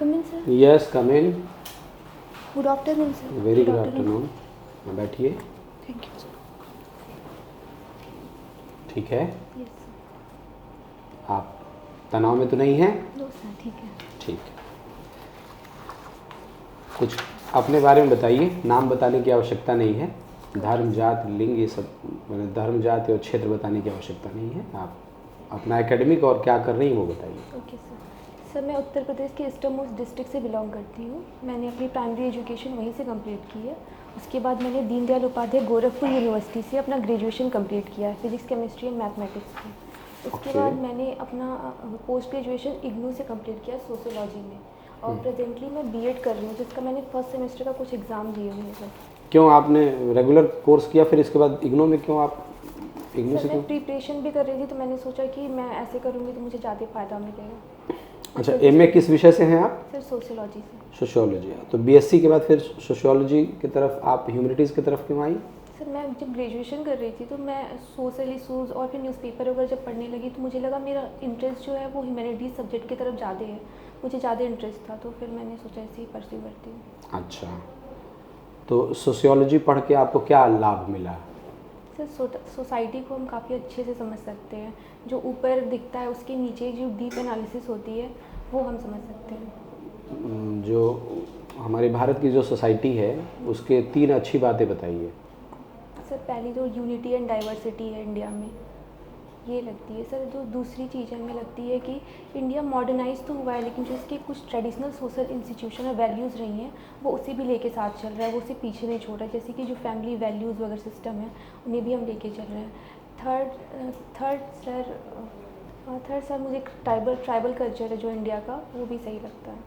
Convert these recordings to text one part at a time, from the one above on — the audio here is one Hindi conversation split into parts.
come in, sir? Yes come in. Good afternoon, sir. Very good afternoon. बैठिए। Thank you, sir. ठीक है। Yes, sir. आप तनाव में तो नहीं हैं? No, sir. ठीक है. ठीक है। कुछ अपने बारे में बताइए। नाम बताने की आवश्यकता नहीं है। धर्म, जात, लिंग, ये सब धर्म, जाति और क्षेत्र बताने की आवश्यकता नहीं है। आप अपना एकेडमिक और क्या कर रही हैं वो बताइए। Okay sir. सर मैं उत्तर प्रदेश के ईस्टर्नमोस्ट डिस्ट्रिक्ट से बिलोंग करती हूँ। मैंने अपनी प्राइमरी एजुकेशन वहीं से कंप्लीट की है। उसके बाद मैंने दीनदयाल उपाध्याय गोरखपुर यूनिवर्सिटी से अपना ग्रेजुएशन कंप्लीट किया है, फिजिक्स, केमिस्ट्री एंड मैथमेटिक्स में। उसके बाद मैंने अपना पोस्ट ग्रेजुएशन इग्नू से कंप्लीट किया सोशियोलॉजी में, और प्रेजेंटली मैं बीएड कर रही हूँ, जिसका मैंने फर्स्ट सेमेस्टर का कुछ एग्ज़ाम दिए हुए हैं सर। क्यों आपने रेगुलर कोर्स किया, फिर इसके बाद इग्नू में क्यों आप इग्नू से सर क्यों? मैं प्रिपरेशन भी कर रही थी, तो मैंने सोचा कि मैं ऐसे करूँगी तो मुझे ज़्यादा फ़ायदा मिलेगा। अच्छा, एमए किस विषय से हैं आप? सर सोशियोलॉजी से। सोशियोलॉजी। तो बीएससी के बाद फिर सोशियोलॉजी की तरफ, आप ह्यूमैनिटीज़ की तरफ क्यों आई? सर मैं जब ग्रेजुएशन कर रही थी तो मैं सोशल इशूज़ और फिर न्यूज़पेपर वगैरह जब पढ़ने लगी तो मुझे लगा मेरा इंटरेस्ट जो है वो ह्यूमैनिटीज़ सब्जेक्ट की तरफ ज़्यादा है, मुझे ज़्यादा इंटरेस्ट था, तो फिर मैंने सोचा इसे ही परस्यू करती हूँ। अच्छा, तो सोशियोलॉजी पढ़ के आपको क्या लाभ मिला? सर सोसाइटी को हम काफ़ी अच्छे से समझ सकते हैं। जो ऊपर दिखता है उसके नीचे जो डीप एनालिसिस होती है वो हम समझ सकते हैं। जो हमारे भारत की जो सोसाइटी है उसके 3 अच्छी बातें बताइए। सर पहली जो यूनिटी एंड डाइवर्सिटी है इंडिया में, ये लगती है सर। जो दूसरी चीज़ हमें लगती है कि इंडिया मॉडर्नाइज तो हुआ है, लेकिन जो इसके कुछ ट्रेडिशनल सोशल इंस्टीट्यूशन और वैल्यूज़ रही हैं वो उसे भी लेके साथ चल रहा है, वो उसे पीछे नहीं छोड़ रहा है। जैसे कि जो फैमिली वैल्यूज़ वगैरह सिस्टम है उन्हें भी हम लेके चल रहे हैं। थर्ड सर मुझे ट्राइबल कल्चर है जो इंडिया का, वो भी सही लगता है।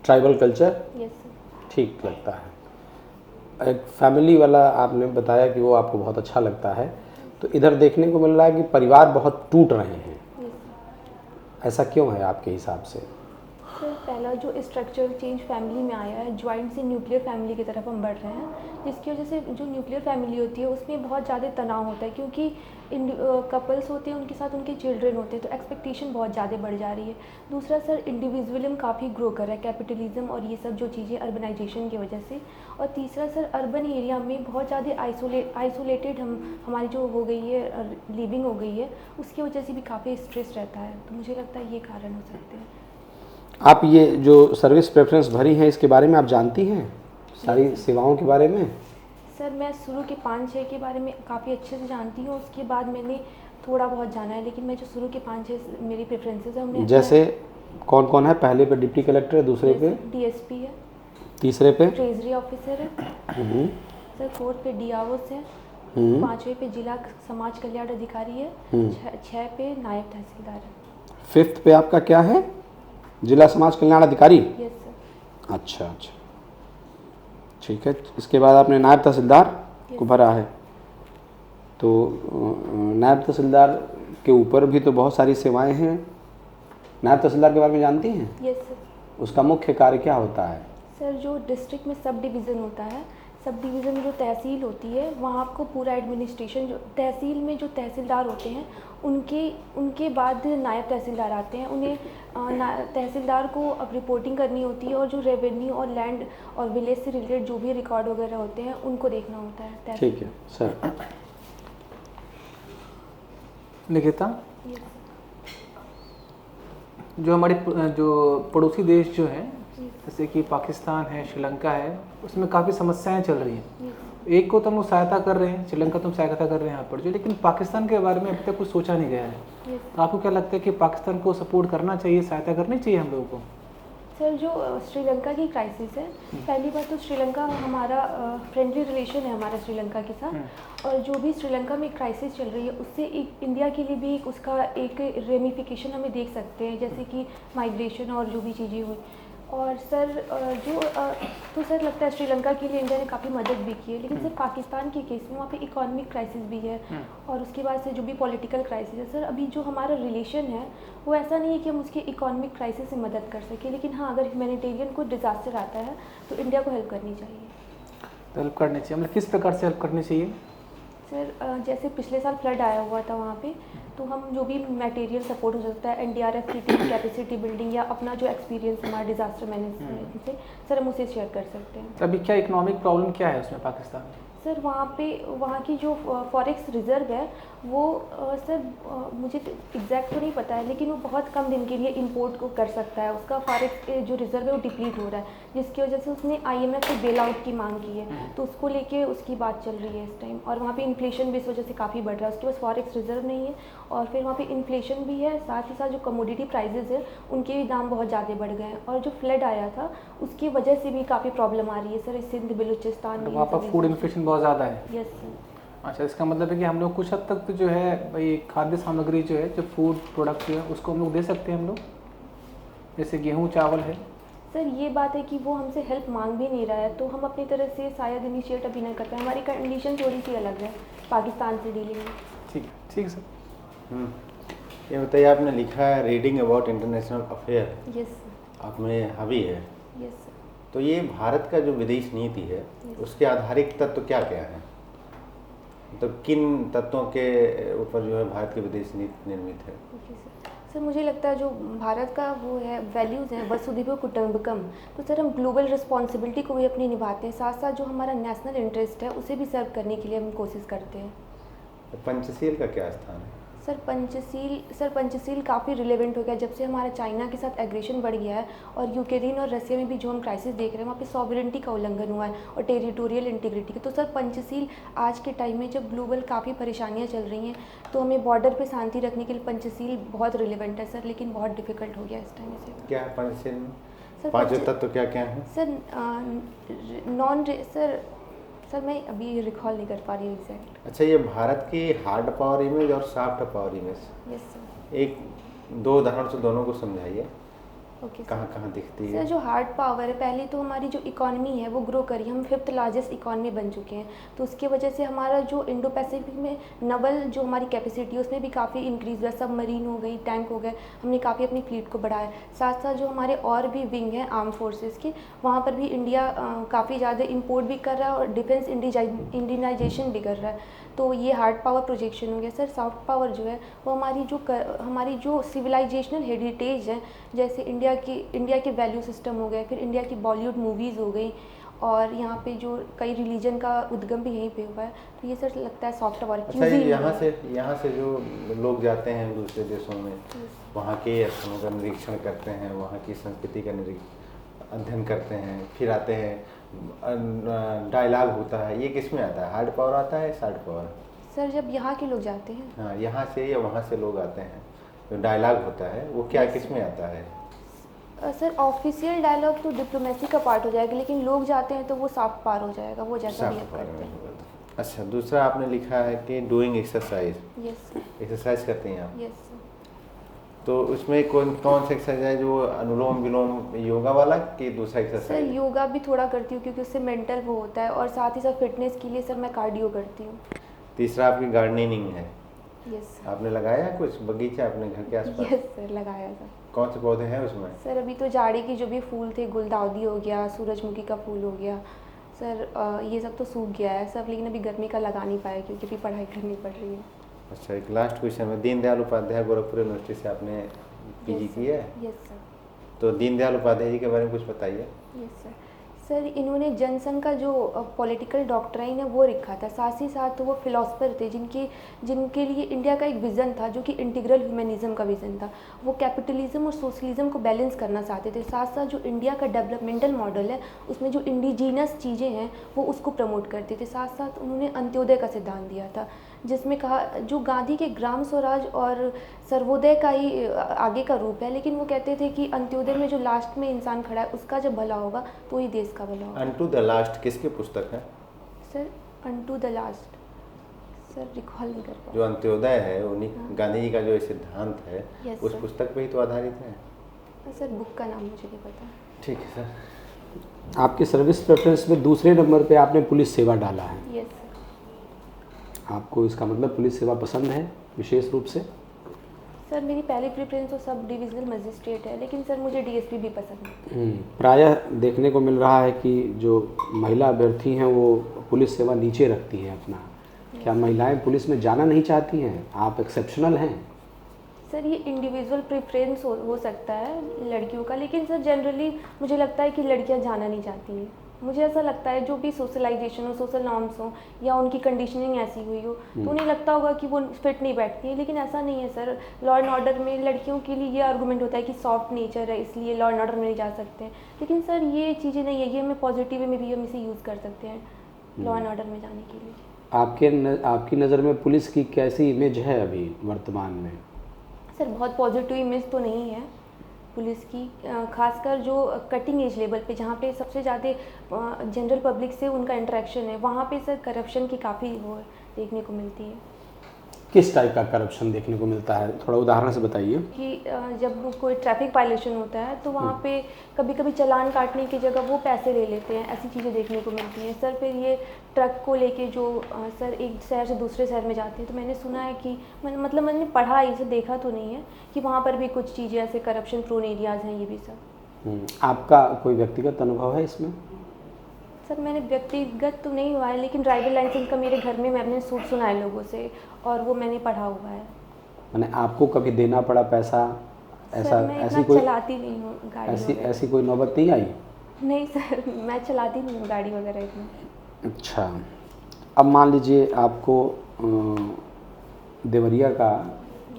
Tribal culture yes sir. ठीक लगता है। एक फैमिली वाला आपने बताया कि वो आपको बहुत अच्छा लगता है, तो इधर देखने को मिल रहा है कि परिवार बहुत टूट रहे हैं, यस सर। ऐसा क्यों है आपके हिसाब से? सर पहला जो स्ट्रक्चर चेंज फैमिली में आया है, जॉइंट से न्यूक्लियर फैमिली की तरफ हम बढ़ रहे हैं, जिसकी वजह से जो न्यूक्लियर फैमिली होती है उसमें बहुत ज़्यादा तनाव होता है, क्योंकि कपल्स होते हैं उनके साथ उनके चिल्ड्रन होते हैं, तो एक्सपेक्टेशन बहुत ज़्यादा बढ़ जा रही है। दूसरा सर इंडिविजुअलिज्म काफ़ी ग्रो कर रहा है, कैपिटलिज्म और ये सब जो चीज़ें अर्बनाइजेशन की वजह से। और तीसरा सर अर्बन एरिया में बहुत ज़्यादा आइसोलेटेड हमारी जो हो गई है लिविंग हो गई है, उसकी वजह से भी काफ़ी स्ट्रेस रहता है, तो मुझे लगता है ये कारण हो सकते हैं। आप ये जो सर्विस प्रेफरेंस भरी है इसके बारे में आप जानती हैं, सारी सेवाओं के बारे में? सर मैं शुरू के 5-6 के बारे में काफ़ी अच्छे से जानती हूँ, उसके बाद मैंने थोड़ा बहुत जाना है, लेकिन मैं जो शुरू के 5-6 मेरी प्रेफरेंसेस है उन्हें। जैसे कौन कौन है? पहले पे डिप्टी कलेक्टर है, दूसरे पे डीएसपी है, तीसरे पे ट्रेजरी ऑफिसर है, सर 4th पे डीआरओस है, 5वें पे जिला समाज कल्याण अधिकारी है, 6 पे नायब तहसीलदार है। 5th पे आपका क्या है? जिला समाज कल्याण अधिकारी। Yes sir. अच्छा अच्छा, ठीक है। इसके बाद आपने नायब तहसीलदार को भरा है, तो नायब तहसीलदार के ऊपर भी तो बहुत सारी सेवाएं हैं। नायब तहसीलदार के बारे में जानती हैं? Yes sir. उसका मुख्य कार्य क्या होता है? सर जो डिस्ट्रिक्ट में सब डिवीज़न होता है, सब डिवीज़न में जो तहसील होती है वहाँ आपको पूरा एडमिनिस्ट्रेशन, जो तहसील में जो तहसीलदार होते हैं उनके बाद नायब तहसीलदार आते हैं। उन्हें तहसीलदार को अब रिपोर्टिंग करनी होती है, और जो रेवेन्यू और लैंड और विलेज से रिलेटेड जो भी रिकॉर्ड वगैरह होते हैं उनको देखना होता है। ठीक है सर। निकिता, जो हमारे जो पड़ोसी देश जो हैं जैसे कि पाकिस्तान है, श्रीलंका है, उसमें काफ़ी समस्याएं चल रही हैं। एक को तो हम लोग सहायता कर रहे हैं, श्रीलंका तो हम सहायता कर रहे हैं यहाँ पर जो, लेकिन पाकिस्तान के बारे में अभी तक कुछ सोचा नहीं गया है। तो आपको क्या लगता है कि पाकिस्तान को सपोर्ट करना चाहिए, सहायता करनी चाहिए हम लोगों को? सर जो श्रीलंका की क्राइसिस है, पहली बात तो श्रीलंका हमारा फ्रेंडली रिलेशन है हमारा श्रीलंका के साथ, और जो भी श्रीलंका में क्राइसिस चल रही है उससे एक इंडिया के लिए भी उसका एक रेमिफिकेशन हमें देख सकते हैं, जैसे कि माइग्रेशन और जो भी चीज़ें हुई। और सर तो सर लगता है श्रीलंका के लिए इंडिया ने काफ़ी मदद भी की है, लेकिन सर पाकिस्तान के केस में वहाँ पे इकोनॉमिक क्राइसिस भी है, और उसके बाद से जो भी पॉलिटिकल क्राइसिस है। सर अभी जो हमारा रिलेशन है वो ऐसा नहीं है कि हम उसके इकोनॉमिक क्राइसिस से मदद कर सकें, लेकिन हाँ अगर ह्यूमैनिटेरियन को डिज़ास्टर आता है तो इंडिया को हेल्प करनी चाहिए। हेल्प करनी चाहिए, मतलब किस प्रकार से हेल्प करनी चाहिए? सर जैसे पिछले साल फ्लड आया हुआ था वहाँ पे, तो हम जो भी मटेरियल सपोर्ट हो सकता है NDRF की टीम कैपेसिटी बिल्डिंग या अपना जो एक्सपीरियंस हमारा डिज़ास्टर मैनेजमेंट से सर हम उसे शेयर कर सकते हैं। तो अभी क्या इकोनॉमिक प्रॉब्लम क्या है उसमें पाकिस्तान में? सर वहाँ की जो फॉरेक्स रिज़र्व है वो सर मुझे एग्जैक्ट तो नहीं पता है, लेकिन वो बहुत कम दिन के लिए इंपोर्ट को कर सकता है। उसका फॉरेक्स जो रिज़र्व है वो डिप्लीट हो रहा है, जिसकी वजह से उसने IMF से बेल आउट की मांग की है। तो उसको लेके उसकी बात चल रही है इस टाइम, और वहाँ पे इन्फ्लेशन भी इस वजह से काफ़ी बढ़ रहा है। उसके पास फॉरेक्स रिज़र्व नहीं है और फिर वहाँ पे इन्फ्लेशन भी है, साथ ही साथ जो कमोडिटी प्राइजेज है उनके भी दाम बहुत ज़्यादा बढ़ गए हैं। और जो फ्लड आया था उसकी वजह से भी काफ़ी प्रॉब्लम आ रही है सर, सिंध बलूचिस्तान में। वहाँ पर फूड इन्फ्लेशन बहुत ज़्यादा है। Yes sir. अच्छा, इसका मतलब है कि हम लोग कुछ हद तक तो जो है भाई खाद्य सामग्री जो है, जो फूड प्रोडक्ट जो है उसको हम लोग दे सकते हैं हम लोग, जैसे गेहूँ चावल है। सर ये बात है कि वो हमसे हेल्प मांग भी नहीं रहा है, तो हम अपनी तरफ से शायद इनिशिएट अभी नहीं करते। हमारी कंडीशन थोड़ी सी अलग है पाकिस्तान से डीलिंग में। ठीक सर। ये बताइए, आपने लिखा है reading about international affair, yes sir. आप में हावी है, यस सर। तो ये भारत का जो विदेश नीति है उसके आधारित तत्व क्या क्या है? मतलब किन तत्वों के ऊपर जो है भारत की विदेश नीति निर्मित है? Okay sir. सर मुझे लगता है जो भारत का वो है वैल्यूज़ हैं वसुधैव कुटुंबकम, तो सर हम ग्लोबल रिस्पॉन्सिबिलिटी को भी अपनी निभाते हैं, साथ साथ जो हमारा नेशनल इंटरेस्ट है उसे भी सर्व करने के लिए हम कोशिश करते हैं। पंचशील का क्या स्थान है? सर पंचशील काफ़ी रिलेवेंट हो गया जब से हमारा चाइना के साथ एग्रेशन बढ़ गया है, और यूक्रेन और रसिया में भी जो हम क्राइसिस देख रहे हैं वहाँ पे सॉवरेनिटी का उल्लंघन हुआ है और टेरिटोरियल इंटीग्रिटी का। तो सर पंचशील आज के टाइम में जब ग्लोबल काफ़ी परेशानियाँ चल रही हैं तो हमें बॉर्डर पे शांति रखने के लिए पंचशील बहुत रिलेवेंट है सर, लेकिन बहुत डिफिकल्ट हो गया इस टाइम से। क्या है पंचशील में? सर पांचों तत्व क्या क्या हैं? सर मैं अभी रिकॉल नहीं कर पा रही हूँ एग्जैक्ट। अच्छा, ये भारत की हार्ड पावर इमेज और soft power image, yes sir. एक दो उदाहरण से दोनों को समझाइए, ओके कहाँ कहाँ दिखती सर। है? जो हार्ड पावर है, पहली तो हमारी जो इकॉनमी है वो ग्रो करी, हम 5th लार्जेस्ट इकॉनमी बन चुके हैं, तो उसकी वजह से हमारा जो इंडो पैसिफिक में नवल जो हमारी कैपेसिटी है उसमें भी काफ़ी इंक्रीज़ हुआ। सबमरीन हो गई, टैंक हो गए, हमने काफ़ी अपनी फ्लीट को बढ़ाया। साथ साथ जो हमारे और भी विंग हैं आर्म फोर्सेस के, वहाँ पर भी इंडिया काफ़ी ज़्यादा इम्पोर्ट भी कर रहा है और डिफेंस इंडियनाइजेशन भी कर रहा है। तो ये हार्ड पावर प्रोजेक्शन हो गया सर। सॉफ्ट पावर जो है वो हमारी जो सिविलाइजेशनल हेरिटेज है, जैसे इंडिया के वैल्यू सिस्टम हो गए, फिर इंडिया की बॉलीवुड मूवीज़ हो गई, और यहाँ पे जो कई रिलीजन का उद्गम भी यहीं पे हुआ है, तो ये सर लगता है सॉफ्ट पावर। अच्छा, यहाँ से जो लोग जाते हैं दूसरे देशों में, वहाँ के स्थलों का निरीक्षण करते हैं, वहाँ की संस्कृति का अध्ययन करते हैं, फिर आते हैं, डायलॉग होता है, ये किस में आता है? हार्ड पावर आता है, सॉफ्ट पावर? सर जब यहाँ के लोग जाते हैं, हाँ, यहाँ से या वहाँ से लोग आते हैं, जो डायलॉग होता है वो क्या किस में आता है? सर ऑफिशियल डायलॉग तो डिप्लोमेसी का पार्ट हो जाएगा, लेकिन लोग जाते हैं तो वो सॉफ्ट पावर हो जाएगा, वो जैसा भी सॉफ्ट करते हैं। पावर। अच्छा, दूसरा आपने लिखा है कि doing exercise, yes sir. Exercise करते हैं आप, यस सर। तो उसमें कौन सा एक्सरसाइज है? जो अनुलोम विलोम योगा वाला कि दूसरा सर एक्सरसाइज? योगा भी थोड़ा करती हूँ क्योंकि उससे मेंटल वो होता है, और साथ ही साथ फिटनेस के लिए सर मैं कार्डियो करती हूँ। तीसरा आपकी गार्डनिंग है, यस आपने लगाया है कुछ बगीचा अपने घर के आसपास? यस सर, लगाया सर। कौन से पौधे हैं उसमें? सर अभी तो जाड़े के जो भी फूल थे, गुलदाउदी हो गया, सूरजमुखी का फूल हो गया सर, ये सब तो सूख गया है सब, लेकिन अभी गर्मी का लगा नहीं पाया क्योंकि अभी पढ़ाई करनी पड़ रही है। अच्छा, एक लास्ट क्वेश्चन है, दीनदयाल उपाध्याय गोरखपुर यूनिवर्सिटी से आपने पीजी की है, यस सर। तो दीनदयाल उपाध्याय जी के बारे में कुछ बताइए। Yes sir. सर इन्होंने जनसंघ का जो पॉलिटिकल डॉक्ट्राइन है वो लिखा था, साथ ही साथ वो फिलोसफर थे जिनके लिए इंडिया का एक विज़न था जो कि इंटीग्रल ह्यूमनिज्म का विज़न था। वो कैपिटलिज्म और सोशलिज्म को बैलेंस करना चाहते थे। साथ साथ जो इंडिया का डेवलपमेंटल मॉडल है उसमें जो इंडिजीनस चीज़ें हैं वो उसको प्रमोट करते थे। साथ साथ उन्होंने अंत्योदय का सिद्धांत दिया था, जिसमें कहा जो गांधी के ग्राम स्वराज और सर्वोदय का ही आगे का रूप है, लेकिन वो कहते थे कि अंत्योदय में जो लास्ट में इंसान खड़ा है उसका जब भला होगा तो ही देश का भला होगा। अनटू द लास्ट किसकी पुस्तक है? Sir unto the last sir recall नहीं कर पा। जो अंत्योदय है उन्हीं हाँ। गांधी जी का जो सिद्धांत है Yes, उस sir. पुस्तक पे ही तो आधारित है। सर बुक का नाम मुझे नहीं पता। ठीक है सर। आपकी सर्विस प्रेफरेंस में दूसरे नंबर पे आपने पुलिस सेवा डाला है। Yes sir. आपको इसका मतलब पुलिस सेवा पसंद है विशेष रूप से? सर मेरी पहली प्रेफरेंस तो सब डिविजनल मजिस्ट्रेट है, लेकिन सर मुझे डीएसपी भी पसंद है। प्रायः देखने को मिल रहा है कि जो महिला अभ्यर्थी हैं वो पुलिस सेवा नीचे रखती हैं अपना, क्या महिलाएं पुलिस में जाना नहीं चाहती हैं? आप एक्सेप्शनल हैं। सर ये इंडिविजुअल प्रेफरेंस हो सकता है लड़कियों का, लेकिन सर जनरली मुझे लगता है कि लड़कियां जाना नहीं चाहती हैं। मुझे ऐसा लगता है जो भी सोशलाइजेशन हो, सोशल नॉर्म्स हो या उनकी कंडीशनिंग ऐसी हुई हो तो उन्हें लगता होगा कि वो फिट नहीं बैठती है, लेकिन ऐसा नहीं है सर। लॉ एंड ऑर्डर में लड़कियों के लिए ये आर्गूमेंट होता है कि सॉफ्ट नेचर है इसलिए लॉ एंड ऑर्डर में नहीं जा सकते हैं, लेकिन सर ये चीज़ें नहीं है, ये हमें पॉजिटिव वे में भी हम इसे यूज़ कर सकते हैं लॉ एंड ऑर्डर में जाने के लिए। आपकी नज़र में पुलिस की कैसी इमेज है अभी वर्तमान में? सर बहुत पॉजिटिव इमेज तो नहीं है पुलिस की, खासकर जो कटिंग एज लेवल पे जहाँ पे सबसे ज़्यादा जनरल पब्लिक से उनका इंटरेक्शन है वहाँ पे सर करप्शन की काफ़ी वो देखने को मिलती है। किस टाइप का करप्शन देखने को मिलता है, थोड़ा उदाहरण से बताइए। कि जब कोई ट्रैफिक वायलेशन होता है तो वहाँ पे कभी कभी चालान काटने की जगह वो पैसे ले लेते हैं, ऐसी चीज़ें देखने को मिलती हैं सर। फिर ये ट्रक को लेके जो सर एक शहर से दूसरे शहर में जाते हैं तो मैंने सुना है कि मैंने पढ़ा, इसे देखा तो नहीं है कि वहाँ पर भी कुछ चीज़ें ऐसे करप्शन प्रोन एरियाज़ हैं ये भी सब। आपका कोई व्यक्तिगत अनुभव है इसमें? सर मैंने व्यक्तिगत तो नहीं हुआ है, लेकिन ड्राइवर लाइसेंस का मेरे घर में मैंने सूट सुना है लोगों से और वो मैंने पढ़ा हुआ है। मैंने आपको कभी देना पड़ा पैसा ऐसा? सर मैं ऐसी इतना कोई चलाती नहीं हूँ गाड़ी ऐसी कोई नौबत नहीं आई? नहीं सर मैं चलाती नहीं हूँ गाड़ी वगैरह इतना। अच्छा, अब मान लीजिए आपको देवरिया का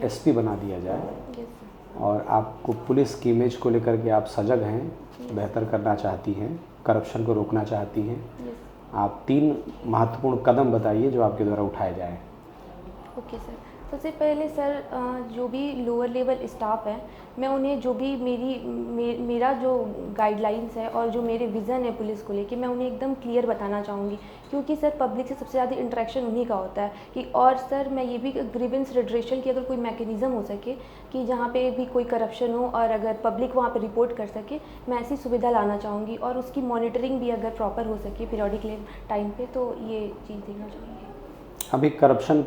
एसपी बना दिया जाए यस सर। और आपको पुलिस की इमेज को लेकर के आप सजग हैं, बेहतर करना चाहती हैं, करप्शन को रोकना चाहती हैं। यस आप 3 महत्वपूर्ण कदम बताइए जो आपके द्वारा उठाए जाएं। Okay sir. सबसे पहले सर जो भी लोअर लेवल स्टाफ है मैं उन्हें जो भी मेरा जो गाइडलाइंस है और जो मेरे विज़न है पुलिस को लेके मैं उन्हें एकदम क्लियर बताना चाहूँगी, क्योंकि सर पब्लिक से सबसे ज़्यादा इंटरेक्शन उन्हीं का होता है कि। और सर मैं ये भी ग्रीवेंस रिड्रेशल की अगर कोई मैकेनिज़्म हो सके कि जहाँ पे भी कोई करप्शन हो और अगर पब्लिक वहाँ पे रिपोर्ट कर सके, मैं ऐसी सुविधा लाना चाहूँगी और उसकी मॉनिटरिंग भी अगर प्रॉपर हो सके पीरियडिक टाइम पे, तो ये चीज़ देखना चाहूँगी। अभी करप्शन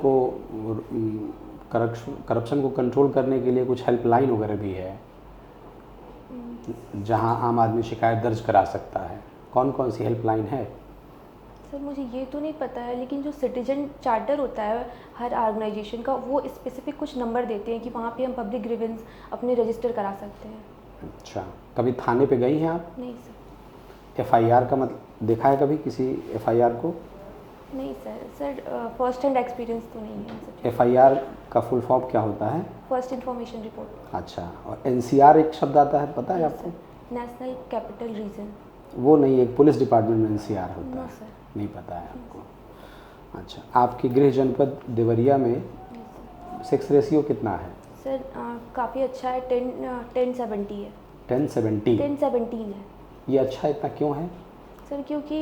को कंट्रोल करने के लिए कुछ हेल्पलाइन वगैरह भी है जहां आम आदमी शिकायत दर्ज करा सकता है, कौन कौन सी हेल्पलाइन है? सर मुझे ये तो नहीं पता है, लेकिन जो सिटीजन चार्टर होता है हर ऑर्गेनाइजेशन का वो स्पेसिफिक कुछ नंबर देते हैं कि वहाँ पे हम पब्लिक ग्रीवेंस अपने रजिस्टर करा सकते हैं। अच्छा, कभी थाने पे गई हैं आप? नहीं सर। एफआईआर का मतलब देखा है कभी किसी एफआईआर को? नहीं सर फर्स्ट हैंड एक्सपीरियंस तो नहीं है सर। एफआईआर का फुल फॉर्म क्या होता है? First information report. अच्छा, और एनसीआर एक शब्द आता है, पता है आपको? National capital region. वो नहीं, एक पुलिस डिपार्टमेंट में एनसीआर होता नो है। सर। नहीं पता है आपको? अच्छा, आपकी गृह जनपद देवरिया में सेक्स रेशियो कितना है? सर काफ़ी अच्छा है, 10-70 है। 10-70? 10-17 है। ये अच्छा इतना क्यों है? सर क्योंकि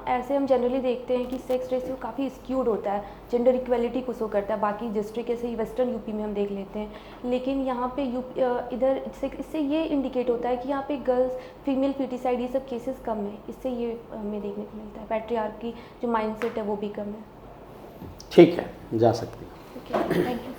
ऐसे हम जनरली देखते हैं कि सेक्स रेशियो काफ़ी स्क्यूड होता है, जेंडर इक्वलिटी को शो करता है। बाकी डिस्ट्रिक्ट ऐसे ही वेस्टर्न यूपी में हम देख लेते हैं, लेकिन यहाँ पे इधर इससे ये इंडिकेट होता है कि यहाँ पे गर्ल्स फीमेल फीटिसाइड ये सब केसेस कम है। इससे ये हमें देखने को मिलता है, पैट्रियार्की जो माइंडसेट है वो भी कम है। ठीक है, जा सकती हैं। Okay, thank you.